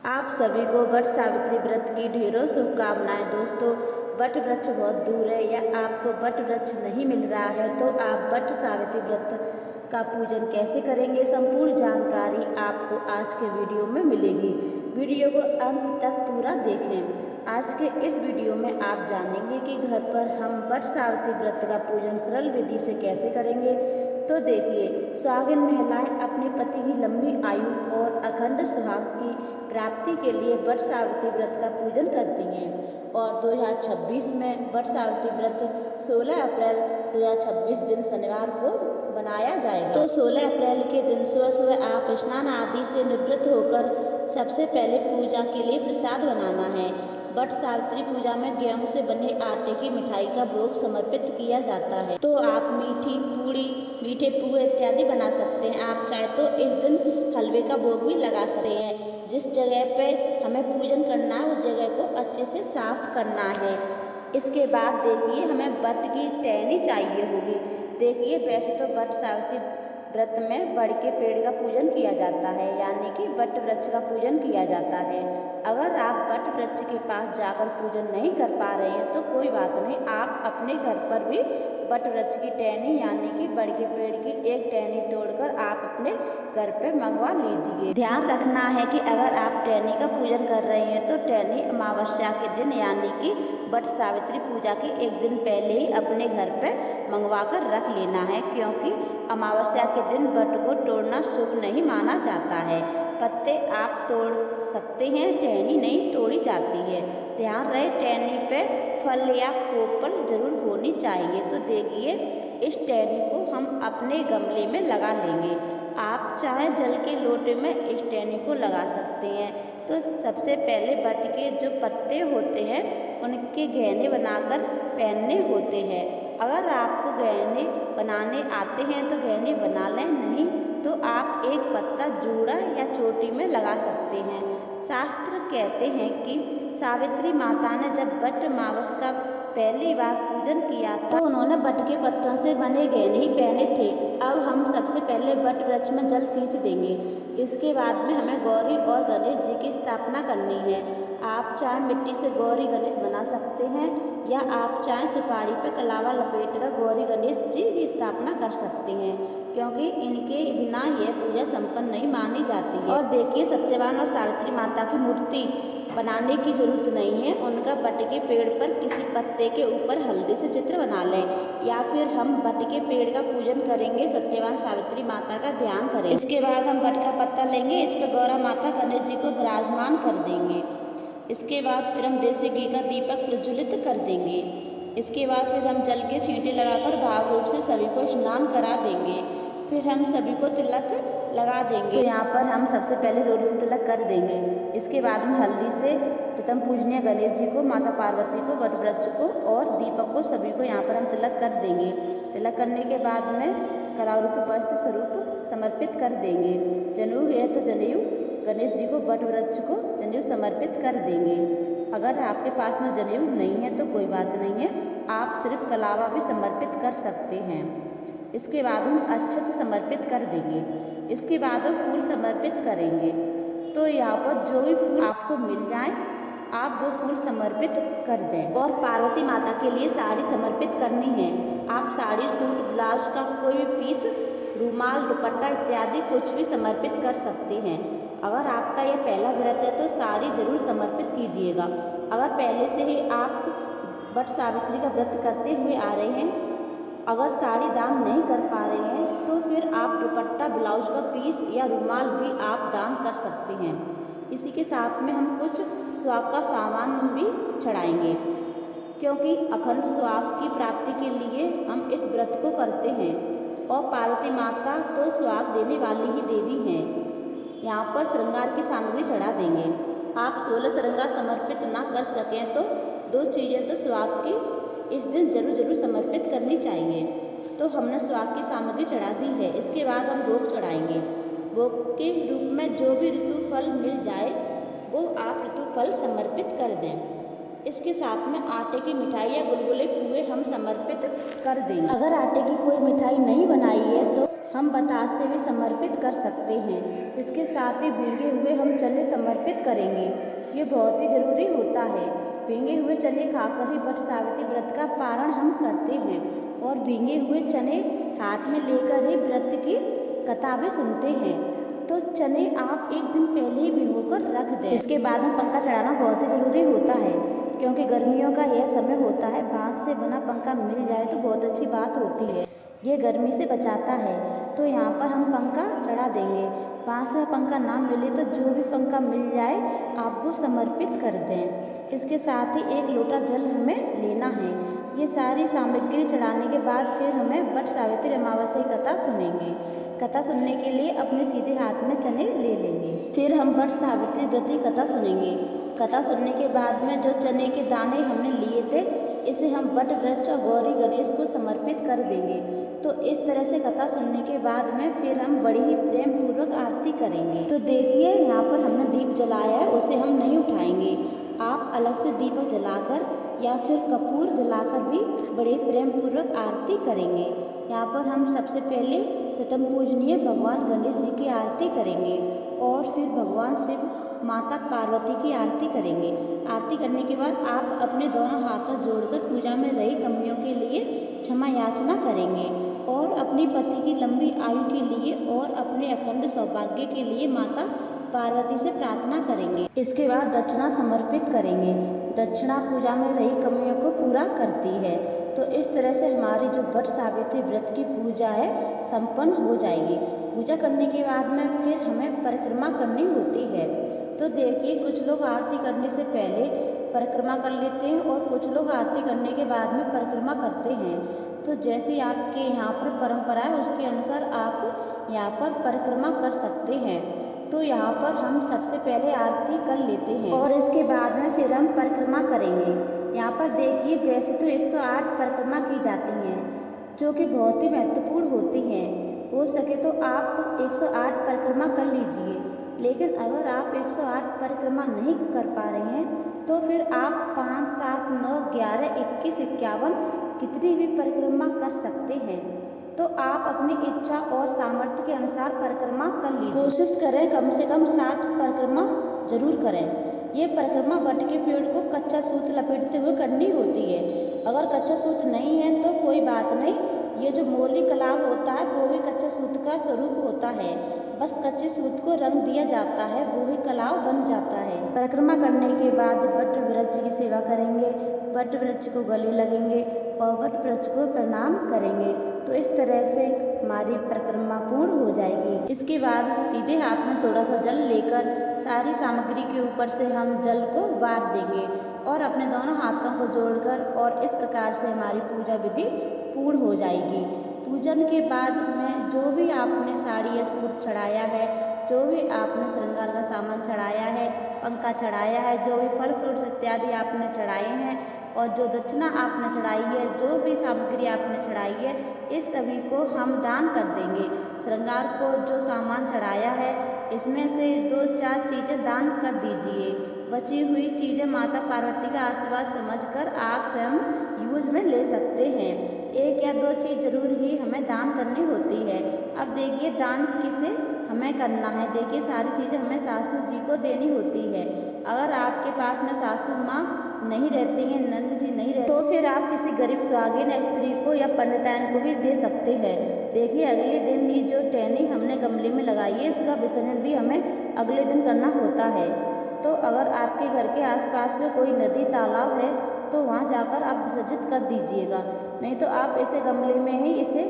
आप सभी को वट सावित्री व्रत की ढेरों शुभकामनाएं। दोस्तों, वट वृक्ष बहुत दूर है या आपको वट वृक्ष नहीं मिल रहा है तो आप वट सावित्री व्रत का पूजन कैसे करेंगे, संपूर्ण जानकारी आपको आज के वीडियो में मिलेगी। वीडियो को अंत तक पूरा देखें। आज के इस वीडियो में आप जानेंगे कि घर पर हम वट सावित्री व्रत का पूजन सरल विधि से कैसे करेंगे। तो देखिए, सुहागिन महिलाएं अपने पति की लंबी आयु और अखंड सुहाग की प्राप्ति के लिए वट सावित्री व्रत का पूजन करती हैं और 2026 में वट सावित्री व्रत 16 अप्रैल 2026 दिन शनिवार को बनाया जाएगा। तो 16 अप्रैल के दिन सुबह सुबह आप स्नान आदि से निवृत्त होकर सबसे पहले पूजा के लिए प्रसाद बनाना है। वट सावित्री पूजा में गेहूं से बने आटे की मिठाई का भोग समर्पित किया जाता है। तो आप मीठी पूड़ी, मीठे पुए इत्यादि बना सकते हैं। आप चाहे तो इस दिन हलवे का भोग भी लगा सकते हैं। जिस जगह पे हमें पूजन करना है उस जगह को अच्छे से साफ करना है। इसके बाद देखिए, हमें वट की टहनी चाहिए होगी। देखिए, वैसे तो वट सावित्री व्रत में बड़ के पेड़ का पूजन किया जाता है, यानी कि वट वृक्ष का पूजन किया जाता है। अगर आप वट वृक्ष के पास जाकर पूजन नहीं कर पा रहे हैं तो कोई बात नहीं, आप अपने घर पर भी वट वृक्ष की टहनी यानी कि बड़ के पेड़ की एक टहनी तोड़कर आप अपने घर पे मंगवा लीजिए। ध्यान रखना है कि अगर आप टहनी का पूजन कर रहे हैं तो टहनी अमावस्या के दिन यानी कि वट सावित्री पूजा के एक दिन पहले ही अपने घर पे मंगवा कर रख लेना है, क्योंकि अमावस्या के दिन वट को तोड़ना शुभ नहीं माना जाता है। पत्ते आप तोड़ सकते हैं, टहनी नहीं तोड़ी जाती है। ध्यान रहे, टहनी पे फल या कोपल जरूर होनी चाहिए। तो देखिए, इस टहनी को हम अपने गमले में लगा लेंगे। आप चाहे जल के लोटे में इस टहनी को लगा सकते हैं। तो सबसे पहले वट के जो पत्ते होते हैं उनके गहने बनाकर पहनने होते हैं। अगर आपको गहने बनाने आते हैं तो गहने बना लें, नहीं तो आप एक पत्ता जूड़ा या चोटी में लगा सकते हैं। शास्त्र कहते हैं कि सावित्री माता ने जब वट मावस का पहली बार पूजन किया तो उन्होंने वट के पत्तों से बने गहने ही पहने थे। अब हम सबसे पहले वट वृक्ष में जल सींच देंगे। इसके बाद में हमें गौरी और गणेश जी की स्थापना करनी है। आप चाहे मिट्टी से गौरी गणेश बना सकते हैं या आप चाहे सुपारी पे कलावा लपेट कर गौरी गणेश जी की स्थापना कर सकते हैं, क्योंकि इनके बिना यह पूजा संपन्न नहीं मानी जाती है। और देखिए, सत्यवान और सावित्री माता की मूर्ति बनाने की जरूरत नहीं है। उनका वट के पेड़ पर किसी पत्ते के ऊपर हल्दी से चित्र बना लें, या फिर हम वट के पेड़ का पूजन करेंगे, सत्यवान सावित्री माता का ध्यान करें। इसके बाद हम वट का पत्ता लेंगे, इस पर गौरा माता गणेश जी को विराजमान कर देंगे। इसके बाद फिर हम देसी घी का दीपक प्रज्वलित कर देंगे। इसके बाद फिर हम जल के छींटे लगाकर भाव रूप से सभी को स्नान करा देंगे। फिर हम सभी को तिलक लगा देंगे। तो यहाँ पर हम सबसे पहले रोली से तिलक कर देंगे। इसके बाद हम हल्दी से प्रथम पूजनीय गणेश जी को, माता पार्वती को, वट वृक्ष को और दीपक को, सभी को यहाँ पर हम तिलक कर देंगे। तिलक करने के बाद में करारूप वस्त्र स्वरूप समर्पित कर देंगे। जनेऊ है तो जनेऊ गणेश जी को, वट वृक्ष को जनेऊ समर्पित कर देंगे। अगर आपके पास में जनेऊ नहीं है तो कोई बात नहीं है, आप सिर्फ कलावा भी समर्पित कर सकते हैं। इसके बाद हम अक्षत समर्पित कर देंगे। इसके बाद हम फूल समर्पित करेंगे। तो यहाँ पर जो भी फूल आपको मिल जाए आप वो फूल समर्पित कर दें। और पार्वती माता के लिए साड़ी समर्पित करनी है। आप साड़ी, सूट, ब्लाउज का कोई भी पीस, रुमाल, दुपट्टा इत्यादि कुछ भी समर्पित कर सकते हैं। अगर आपका यह पहला व्रत है तो साड़ी जरूर समर्पित कीजिएगा। अगर पहले से ही आप वट सावित्री का व्रत करते हुए आ रहे हैं, अगर साड़ी दान नहीं कर पा रहे हैं तो फिर आप दुपट्टा, ब्लाउज का पीस या रुमाल भी आप दान कर सकते हैं। इसी के साथ में हम कुछ सुहाग का सामान भी चढ़ाएंगे, क्योंकि अखंड सुहाग की प्राप्ति के लिए हम इस व्रत को करते हैं। और पार्वती माता तो सुहाग देने वाली ही देवी हैं। यहाँ पर श्रृंगार की सामग्री चढ़ा देंगे। आप 16 श्रृंगार समर्पित ना कर सकें तो 2 चीज़ें तो सुहाग की इस दिन जरूर समर्पित करनी चाहिए। तो हमने सुहाग की सामग्री चढ़ा दी है। इसके बाद हम भोग चढ़ाएंगे। भोग के रूप में जो भी ऋतु फल मिल जाए वो आप ऋतु फल समर्पित कर दें। इसके साथ में आटे की मिठाई या गुलगुले पुए हम समर्पित कर देंगे। अगर आटे की कोई मिठाई नहीं बनाई है तो हम बतासे भी समर्पित कर सकते हैं। इसके साथ ही भीगे हुए हम चने समर्पित करेंगे। ये बहुत ही ज़रूरी होता है। भीगे हुए चने खाकर ही वट सावित्री व्रत का पारण हम करते हैं और भीगे हुए चने हाथ में लेकर ही व्रत की कथा भी सुनते हैं। तो चने आप एक दिन पहले ही भिगोकर रख दें। इसके बाद में पंखा चढ़ाना बहुत ही ज़रूरी होता है, क्योंकि गर्मियों का यह समय होता है। बांस से बना पंखा मिल जाए तो बहुत अच्छी बात होती है, ये गर्मी से बचाता है। तो यहाँ पर हम पंखा चढ़ा देंगे। बांस में पंखा ना मिले तो जो भी पंखा मिल जाए आप वो समर्पित कर दें। इसके साथ ही 1 लोटा जल हमें लेना है। ये सारी सामग्री चढ़ाने के बाद फिर हमें वट सावित्री अमावस्या की कथा सुनेंगे। कथा सुनने के लिए अपने सीधे हाथ में चने ले लेंगे। फिर हम वट सावित्री व्रत की कथा सुनेंगे। कथा सुनने के बाद में जो चने के दाने हमने लिए थे, इसे हम वट वृक्ष और गौरी गणेश को समर्पित कर देंगे। तो इस तरह से कथा सुनने के बाद में फिर हम बड़ी ही प्रेम पूर्वक आरती करेंगे। तो देखिए यहाँ पर हमने दीप जलाया है, उसे हम नहीं उठाएंगे। आप अलग से दीपक जलाकर या फिर कपूर जलाकर भी बड़े प्रेम पूर्वक आरती करेंगे। यहाँ पर हम सबसे पहले प्रथम पूजनीय भगवान गणेश जी की आरती करेंगे और फिर भगवान शिव माता पार्वती की आरती करेंगे। आरती करने के बाद आप अपने दोनों हाथों जोड़कर पूजा में रही कमियों के लिए क्षमा याचना करेंगे और अपनी पति की लंबी आयु के लिए और अपने अखंड सौभाग्य के लिए माता पार्वती से प्रार्थना करेंगे। इसके बाद दक्षिणा समर्पित करेंगे। दक्षिणा पूजा में रही कमियों को पूरा करती है। तो इस तरह से हमारी जो वट सावित्री व्रत की पूजा है संपन्न हो जाएगी। पूजा करने के बाद में फिर हमें परिक्रमा करनी होती है। तो देखिए, कुछ लोग आरती करने से पहले परिक्रमा कर लेते हैं और कुछ लोग आरती करने के बाद में परिक्रमा करते हैं। तो जैसे आपके यहाँ पर परंपरा है उसके अनुसार आप यहाँ पर परिक्रमा कर सकते हैं। तो यहाँ पर हम सबसे पहले आरती कर लेते हैं और इसके बाद में फिर हम परिक्रमा करेंगे। यहाँ पर देखिए, वैसे तो 108 परिक्रमा की जाती हैं, जो कि बहुत ही महत्वपूर्ण होती हैं। हो सके तो आप 108 परिक्रमा कर लीजिए, लेकिन अगर आप 108 परिक्रमा नहीं कर पा रहे हैं तो फिर आप 5, 7, 9, 11, 21, 51 कितनी भी परिक्रमा कर सकते हैं। तो आप अपनी इच्छा और सामर्थ्य के अनुसार परिक्रमा कर लीजिए। कोशिश करें कम से कम 7 परिक्रमा जरूर करें। ये परिक्रमा वट के पेड़ को कच्चा सूत लपेटते हुए करनी होती है। अगर कच्चा सूत नहीं है तो कोई बात नहीं, ये जो मोली कलाव होता है वो भी कच्चे सूत का स्वरूप होता है। बस कच्चे सूत को रंग दिया जाता है, वो ही कलाव बन जाता है। परिक्रमा करने के बाद वट वृक्ष की सेवा करेंगे, वट वृक्ष को गले लगेंगे और वट वृक्ष को प्रणाम करेंगे। तो इस तरह से हमारी परिक्रमा पूर्ण हो जाएगी। इसके बाद सीधे हाथ में थोड़ा सा जल लेकर सारी सामग्री के ऊपर से हम जल को वार देंगे और अपने दोनों हाथों को जोड़कर, और इस प्रकार से हमारी पूजा विधि पूर्ण हो जाएगी। पूजन के बाद में जो भी आपने साड़ी या सूट चढ़ाया है, जो भी आपने श्रृंगार का सामान चढ़ाया है, पंखा चढ़ाया है, जो भी फल फ्रूट्स इत्यादि आपने चढ़ाए हैं और जो दक्षिणा आपने चढ़ाई है, जो भी सामग्री आपने चढ़ाई है, इस सभी को हम दान कर देंगे। श्रृंगार को जो सामान चढ़ाया है इसमें से 2-4 चीज़ें दान कर दीजिए। बची हुई चीज़ें माता पार्वती का आशीर्वाद समझकर आप स्वयं यूज में ले सकते हैं। 1 या 2 चीज़ जरूर ही हमें दान करनी होती है। अब देखिए, दान किसे हमें करना है। देखिए, सारी चीज़ें हमें सासू जी को देनी होती है। अगर आपके पास में सासू माँ नहीं रहती हैं, नंद जी नहीं रहते, तो फिर आप किसी गरीब सुहागिन स्त्री को या पंडिताइन को भी दे सकते हैं। देखिए, अगले दिन ही जो टहनी हमने गमले में लगाई है, इसका विसर्जन भी हमें अगले दिन करना होता है। तो अगर आपके घर के आसपास में कोई नदी तालाब है तो वहाँ जाकर आप विसर्जित कर दीजिएगा, नहीं तो आप इसे गमले में ही इसे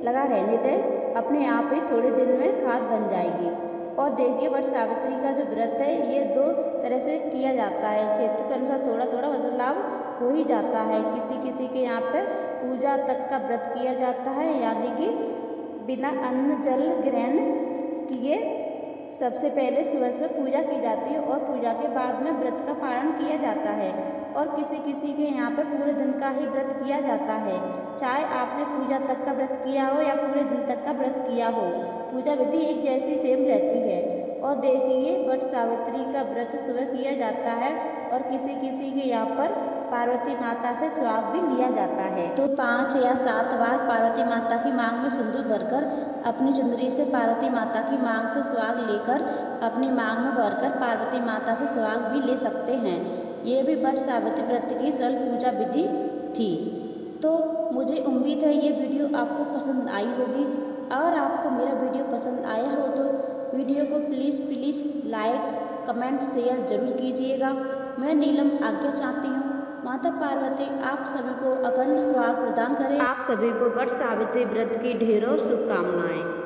लगा रहने दें, अपने आप ही थोड़े दिन में खाद बन जाएगी। और देखिए, वट सावित्री का जो व्रत है ये 2 तरह से किया जाता है। क्षेत्र के अनुसार थोड़ा थोड़ा बदलाव हो ही जाता है। किसी किसी के यहाँ पे पूजा तक का व्रत किया जाता है, यानी कि बिना अन्न जल ग्रहण किए सबसे पहले सुबह सुबह पूजा की जाती है और पूजा के बाद में व्रत का पारण किया जाता है। और किसी किसी के यहाँ पे पूरे दिन का ही व्रत किया जाता है। चाहे आपने पूजा तक का व्रत किया हो या पूरे दिन तक का व्रत किया हो, पूजा विधि एक जैसी सेम रहती है। और देखिए वट सावित्री का व्रत सुबह किया जाता है और किसी किसी के यहाँ पर पार्वती माता से सुहाग भी लिया जाता है। तो 5 या 7 बार पार्वती माता की मांग में सिंदूर भरकर अपनी चुंदरी से पार्वती माता की मांग से सुहाग लेकर अपनी मांग में भरकर पार्वती माता से सुहाग भी ले सकते हैं। ये भी वट सावित्री व्रत की सरल पूजा विधि थी। तो मुझे उम्मीद है ये वीडियो आपको पसंद आई होगी। अगर आपको मेरा वीडियो पसंद आया हो तो वीडियो को प्लीज़ लाइक कमेंट शेयर ज़रूर कीजिएगा। मैं नीलम आज्ञा चाहती हूँ। माता पार्वती आप सभी को अखंड सुहाग प्रदान करें। आप सभी को वट सावित्री व्रत की ढेरों शुभकामनाएं।